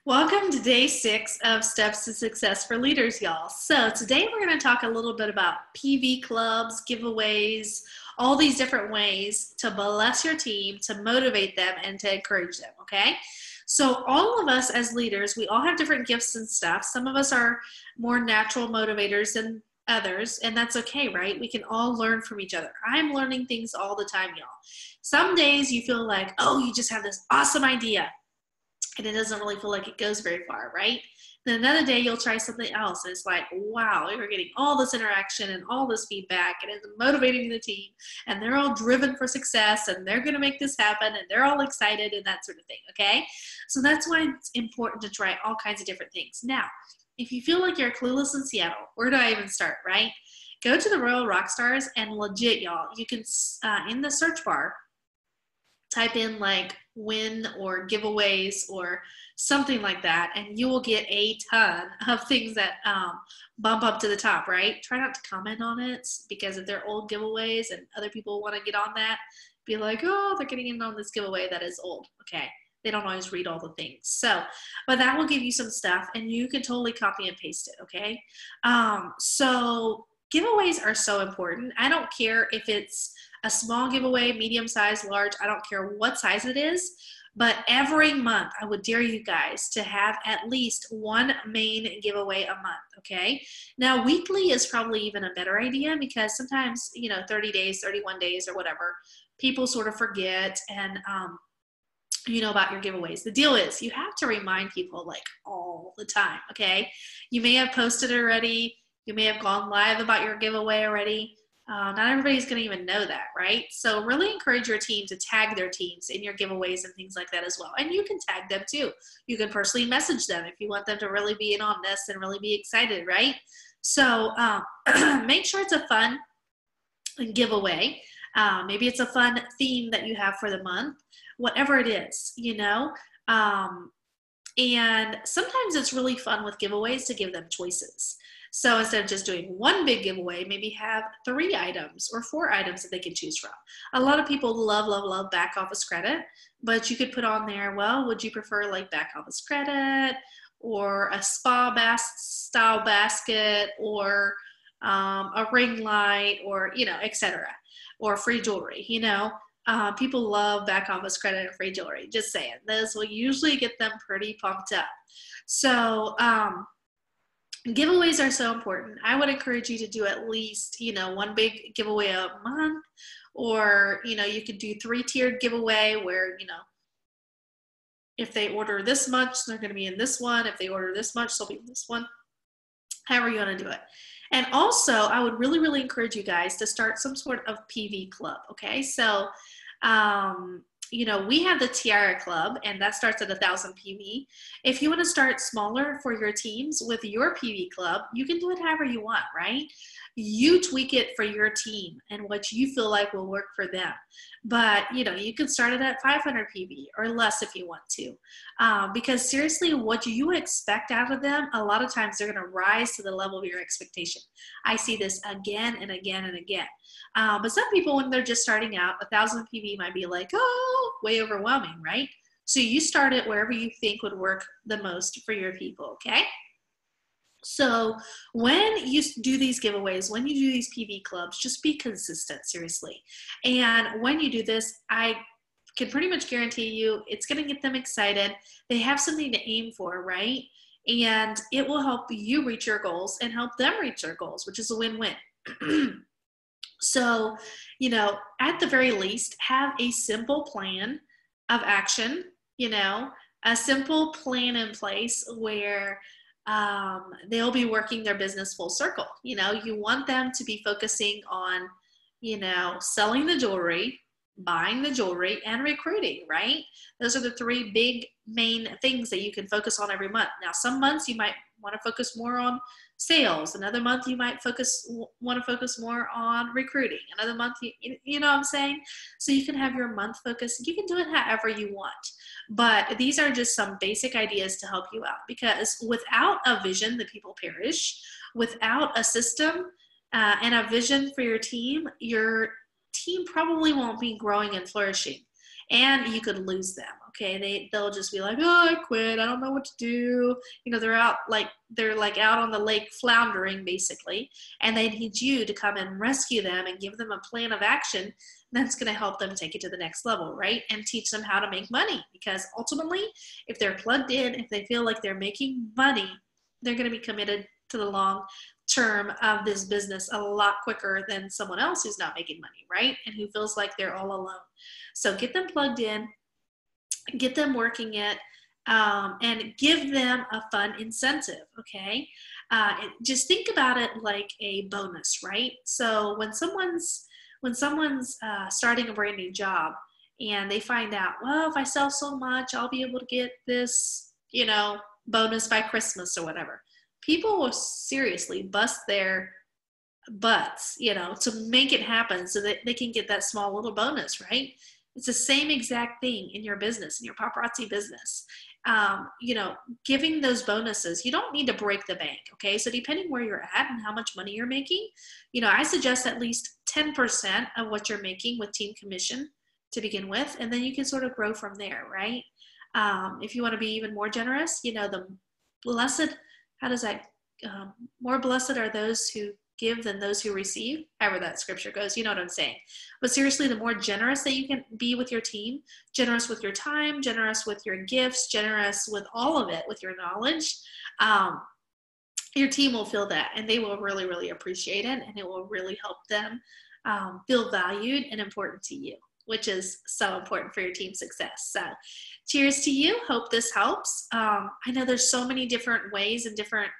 Welcome to day 6 of Steps to Success for Leaders, y'all. So, today we're going to talk a little bit about PV clubs, giveaways, all these different ways to bless your team, to motivate them, and to encourage them, okay? So, all of us as leaders, we all have different gifts and stuff. Some of us are more natural motivators than others, and that's okay, right? We can all learn from each other. I'm learning things all the time, y'all. Some days you feel like, oh, you just have this awesome idea and it doesn't really feel like it goes very far, right? Then another day you'll try something else and it's like, wow, you're getting all this interaction and all this feedback and it's motivating the team and they're all driven for success and they're going to make this happen and they're all excited and that sort of thing, okay? So that's why it's important to try all kinds of different things. Now, if you feel like you're clueless in Seattle, where do I even start, right? Go to the Royal Rockstars and legit, y'all, you can, in the search bar, type in like win or giveaways or something like that, and you will get a ton of things that bump up to the top, right? Try not to comment on it because if they're old giveaways and other people want to get on that, be like, oh, they're getting in on this giveaway that is old. Okay. They don't always read all the things. So, but that will give you some stuff and you can totally copy and paste it. Okay. So giveaways are so important. I don't care if it's a small giveaway, medium size, large, I don't care what size it is, but every month I would dare you guys to have at least one main giveaway a month, okay? Now weekly is probably even a better idea because sometimes, 30 days, 31 days or whatever, people sort of forget and about your giveaways. The deal is you have to remind people like all the time, okay? You may have posted already, you may have gone live about your giveaway already. Not everybody's going to even know that, right? So really encourage your team to tag their teams in your giveaways and things like that as well. And you can tag them too. You can personally message them if you want them to really be in on this and really be excited, right? So make sure it's a fun giveaway. Maybe it's a fun theme that you have for the month, whatever it is, and sometimes it's really fun with giveaways to give them choices. So instead of just doing one big giveaway, maybe have 3 items or 4 items that they can choose from. A lot of people love, love, love back office credit, but you could put on there, well, would you prefer like back office credit or a style basket or a ring light or, etc. or free jewelry, people love back office credit and free jewelry. Just saying, those will usually get them pretty pumped up. So giveaways are so important. I would encourage you to do at least, one big giveaway a month, or, you could do 3-tiered giveaway where, if they order this much, they're going to be in this one. If they order this much, they'll be in this one. However you want to do it. And also, I would really, really encourage you guys to start some sort of PV club, okay? So, we have the Tiara Club, and that starts at 1,000 PV. If you want to start smaller for your teams with your PV club, you can do it however you want, right? You tweak it for your team and what you feel like will work for them. But, you can start it at 500 PV or less if you want to. Because seriously, what you expect out of them, a lot of times they're going to rise to the level of your expectation. I see this again and again and again. But some people, when they're just starting out, 1,000 PV might be like, oh, way overwhelming, right? So you start it wherever you think would work the most for your people, okay? So when you do these giveaways, when you do these PV clubs, just be consistent, seriously. And when you do this, I can pretty much guarantee you it's going to get them excited. They have something to aim for, right? And it will help you reach your goals and help them reach their goals, which is a win-win. So, at the very least, have a simple plan of action, a simple plan in place where they'll be working their business full circle. You want them to be focusing on, selling the jewelry, buying the jewelry, and recruiting, right? Those are the 3 big main things that you can focus on every month. Now, some months you might want to focus more on sales. Another month you might want to focus more on recruiting. Another month, you know what I'm saying? So you can have your month focus. You can do it however you want. But these are just some basic ideas to help you out, because without a vision, the people perish. Without a system and a vision for your team probably won't be growing and flourishing. and you could lose them. Okay, they'll just be like, oh, I quit, I don't know what to do. You know, they're like out on the lake floundering basically, and they need you to come and rescue them and give them a plan of action that's going to help them take it to the next level, right? And teach them how to make money, because ultimately, if they're plugged in, if they feel like they're making money, they're going to be committed to the long term of this business a lot quicker than someone else who's not making money, right? And who feels like they're all alone. So get them plugged in, get them working it, and give them a fun incentive, okay? Just think about it like a bonus, right? So when someone's starting a brand new job and they find out, well, if I sell so much, I'll be able to get this, you know, bonus by Christmas or whatever. People will seriously bust their butts, you know, to make it happen so that they can get that small little bonus, right? It's the same exact thing in your business, in your paparazzi business. You know, giving those bonuses, you don't need to break the bank, okay? So depending where you're at and how much money you're making, you know, I suggest at least 10% of what you're making with team commission to begin with, and then you can sort of grow from there, right? If you want to be even more generous, you know, the blessed, how does that, more blessed are those who give than those who receive, however that scripture goes, you know what I'm saying. But seriously, the more generous that you can be with your team, generous with your time, generous with your gifts, generous with all of it, with your knowledge, your team will feel that, and they will really, really appreciate it, and it will really help them feel valued and important to you, which is so important for your team success. So cheers to you. Hope this helps. I know there's so many different ways and different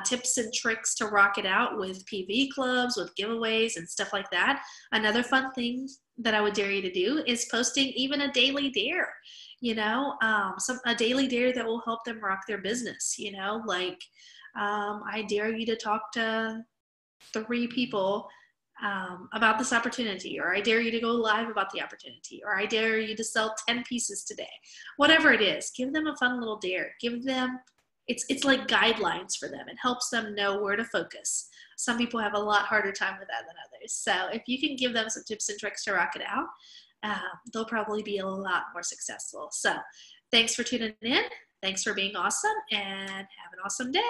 tips and tricks to rock it out with PV clubs, with giveaways and stuff like that. Another fun thing that I would dare you to do is posting even a daily dare, you know, a daily dare that will help them rock their business, you know, like I dare you to talk to 3 people about this opportunity, or I dare you to go live about the opportunity, or I dare you to sell 10 pieces today. Whatever it is, give them a fun little dare. Give them, it's like guidelines for them. It helps them know where to focus. Some people have a lot harder time with that than others. So if you can give them some tips and tricks to rock it out, they'll probably be a lot more successful. So thanks for tuning in. Thanks for being awesome, and have an awesome day.